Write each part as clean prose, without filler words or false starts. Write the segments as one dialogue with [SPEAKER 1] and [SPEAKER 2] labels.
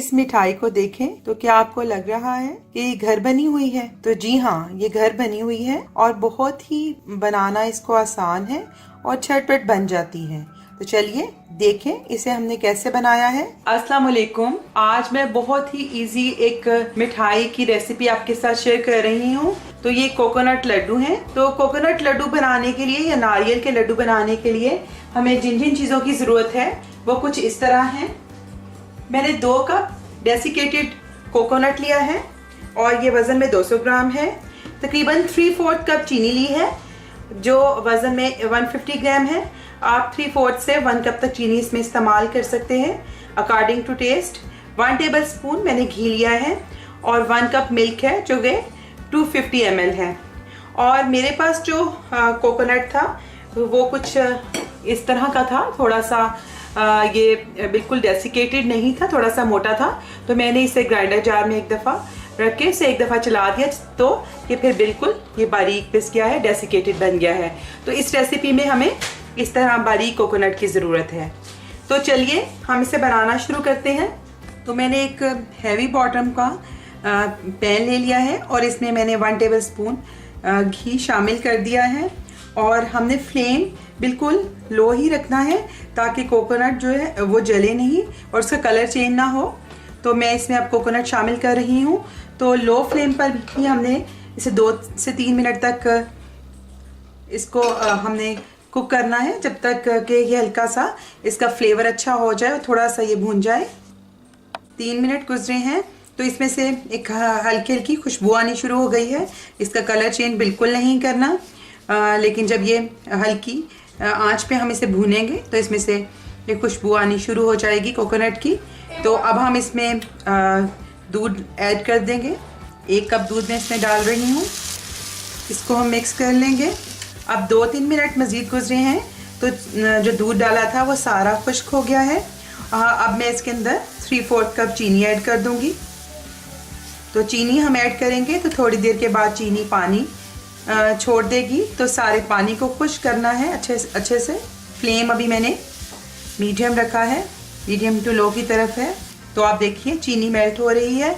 [SPEAKER 1] इस मिठाई को देखें तो क्या आपको लग रहा है कि ये घर बनी हुई है? तो जी हाँ, ये घर बनी हुई है और बहुत ही बनाना इसको आसान है और झटपट बन जाती है। तो चलिए देखें इसे हमने कैसे बनाया है। अस्सलाम वालेकुम। आज मैं बहुत ही इजी एक मिठाई की रेसिपी आपके साथ शेयर कर रही हूँ। तो ये कोकोनट लड्डू हैं। तो कोकोनट लड्डू बनाने के लिए या नारियल के लड्डू बनाने के लिए हमें जिन जिन चीज़ों की ज़रूरत है वो कुछ इस तरह है। मैंने 2 कप डेसिकेटेड कोकोनट लिया है और ये वज़न में 200 ग्राम है। तकरीबन 3/4 कप चीनी ली है जो वज़न में 150 ग्राम है। आप 3/4 से 1 कप तक चीनी इसमें इस्तेमाल कर सकते हैं according to taste. 1 tablespoon मैंने घी लिया है और 1 कप मिल्क है जो कि 250 ml है। और मेरे पास जो कोकोनट था वो कुछ इस तरह का था, थोड़ा सा ये बिल्कुल डेसिकेटेड नहीं था, थोड़ा सा मोटा था। तो मैंने इसे ग्राइंडर जार में एक दफ़ा रख के इसे एक दफ़ा चला दिया तो ये फिर बिल्कुल ये बारीक पिस गया है, डेसिकेटेड बन गया है। तो इस रेसिपी में हमें इस तरह बारीक कोकोनट की ज़रूरत है। तो चलिए हम इसे बनाना शुरू करते हैं। तो मैंने एक हैवी बॉटम का पैन ले लिया है और इसमें मैंने 1 टेबल स्पून घी शामिल कर दिया है और हमने फ्लेम बिल्कुल लो ही रखना है ताकि कोकोनट जो है वो जले नहीं और उसका कलर चेंज ना हो। तो मैं इसमें अब कोकोनट शामिल कर रही हूँ। तो लो फ्लेम पर भी हमने इसे 2 से 3 मिनट तक इसको हमने कुक करना है जब तक कि ये हल्का सा इसका फ्लेवर अच्छा हो जाए और थोड़ा सा ये भून जाए। 3 मिनट गुजरे हैं तो इसमें से एक हल्की हल्की खुशबू आनी शुरू हो गई है। इसका कलर चेंज बिल्कुल नहीं करना, लेकिन जब ये हल्की आंच पे हम इसे भूनेंगे तो इसमें से ये खुशबू आनी शुरू हो जाएगी कोकोनट की। तो अब हम इसमें दूध ऐड कर देंगे। 1 कप दूध मैं इसमें डाल रही हूँ। इसको हम मिक्स कर लेंगे। अब 2-3 मिनट मज़ीद गुजरे हैं तो जो दूध डाला था वो सारा खुश्क हो गया है। अब मैं इसके अंदर 3/4 कप चीनी ऐड कर दूँगी। तो चीनी हम ऐड करेंगे तो थोड़ी देर के बाद चीनी पानी छोड़ देगी। तो सारे पानी को खुश्क करना है अच्छे से। फ्लेम अभी मैंने मीडियम रखा है, मीडियम टू लो की तरफ है। तो आप देखिए चीनी मेल्ट हो रही है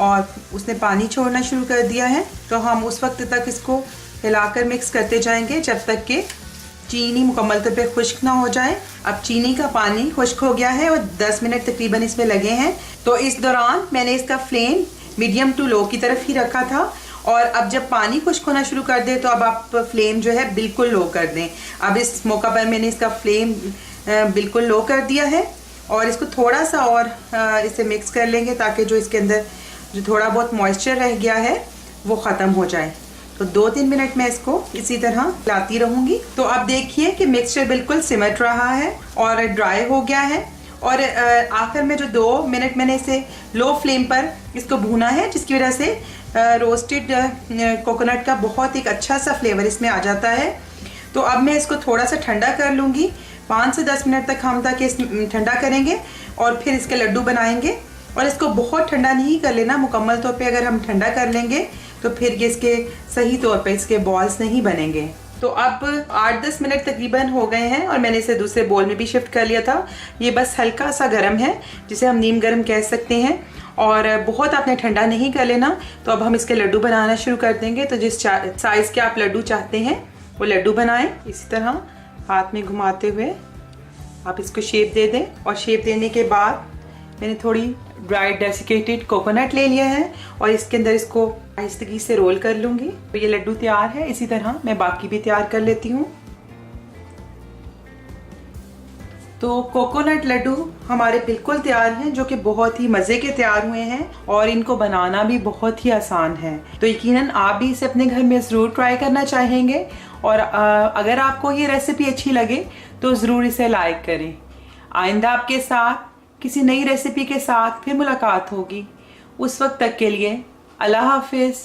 [SPEAKER 1] और उसने पानी छोड़ना शुरू कर दिया है। तो हम उस वक्त तक इसको हिलाकर मिक्स करते जाएंगे जब तक कि चीनी मुकम्मल तौर पे खुश्क ना हो जाए। अब चीनी का पानी खुश्क हो गया है और 10 मिनट तकरीबन इसमें लगे हैं। तो इस दौरान मैंने इसका फ्लेम मीडियम टू लो की तरफ ही रखा था और अब जब पानी खुश्क होना शुरू कर दे तो अब आप फ्लेम जो है बिल्कुल लो कर दें। अब इस मौका पर मैंने इसका फ्लेम बिल्कुल लो कर दिया है और इसको थोड़ा सा और इसे मिक्स कर लेंगे ताकि जो इसके अंदर जो थोड़ा बहुत मॉइस्चर रह गया है वो ख़त्म हो जाए। तो 2-3 मिनट में इसको इसी तरह लाती रहूँगी। तो अब देखिए कि मिक्सचर बिल्कुल सिमट रहा है और ड्राई हो गया है। और आखिर में जो 2 मिनट मैंने इसे लो फ्लेम पर इसको भूना है जिसकी वजह से रोस्टेड कोकोनट का बहुत एक अच्छा सा फ्लेवर इसमें आ जाता है। तो अब मैं इसको थोड़ा सा ठंडा कर लूँगी। 5 से 10 मिनट तक हम ठंडा करेंगे और फिर इसके लड्डू बनाएंगे। और इसको बहुत ठंडा नहीं कर लेना, मुकम्मल तौर पे अगर हम ठंडा कर लेंगे तो फिर ये इसके सही तौर पे इसके बॉल्स नहीं बनेंगे। तो अब 8-10 मिनट तकरीबन हो गए हैं और मैंने इसे दूसरे बोल में भी शिफ्ट कर लिया था। ये बस हल्का सा गर्म है जिसे हम नीम गर्म कह सकते हैं और बहुत आपने ठंडा नहीं कर लेना। तो अब हम इसके लड्डू बनाना शुरू कर देंगे। तो जिस साइज़ के आप लड्डू चाहते हैं वो लड्डू बनाएं। इसी तरह हाथ में घुमाते हुए आप इसको शेप दे दें और शेप देने के बाद मैंने थोड़ी ड्राई डेसिकेटेड कोकोनट ले लिया है और इसके अंदर इसको आहिस्तगी से रोल कर लूँगी। तो ये लड्डू तैयार है। इसी तरह मैं बाकी भी तैयार कर लेती हूँ। तो कोकोनट लड्डू हमारे बिल्कुल तैयार हैं जो कि बहुत ही मज़े के तैयार हुए हैं और इनको बनाना भी बहुत ही आसान है। तो यकीनन आप भी इसे अपने घर में ज़रूर ट्राई करना चाहेंगे और अगर आपको ये रेसिपी अच्छी लगे तो ज़रूर इसे लाइक करें। आइंदा आपके साथ किसी नई रेसिपी के साथ फिर मुलाकात होगी। उस वक्त तक के लिए अल्लाह हाफिज़।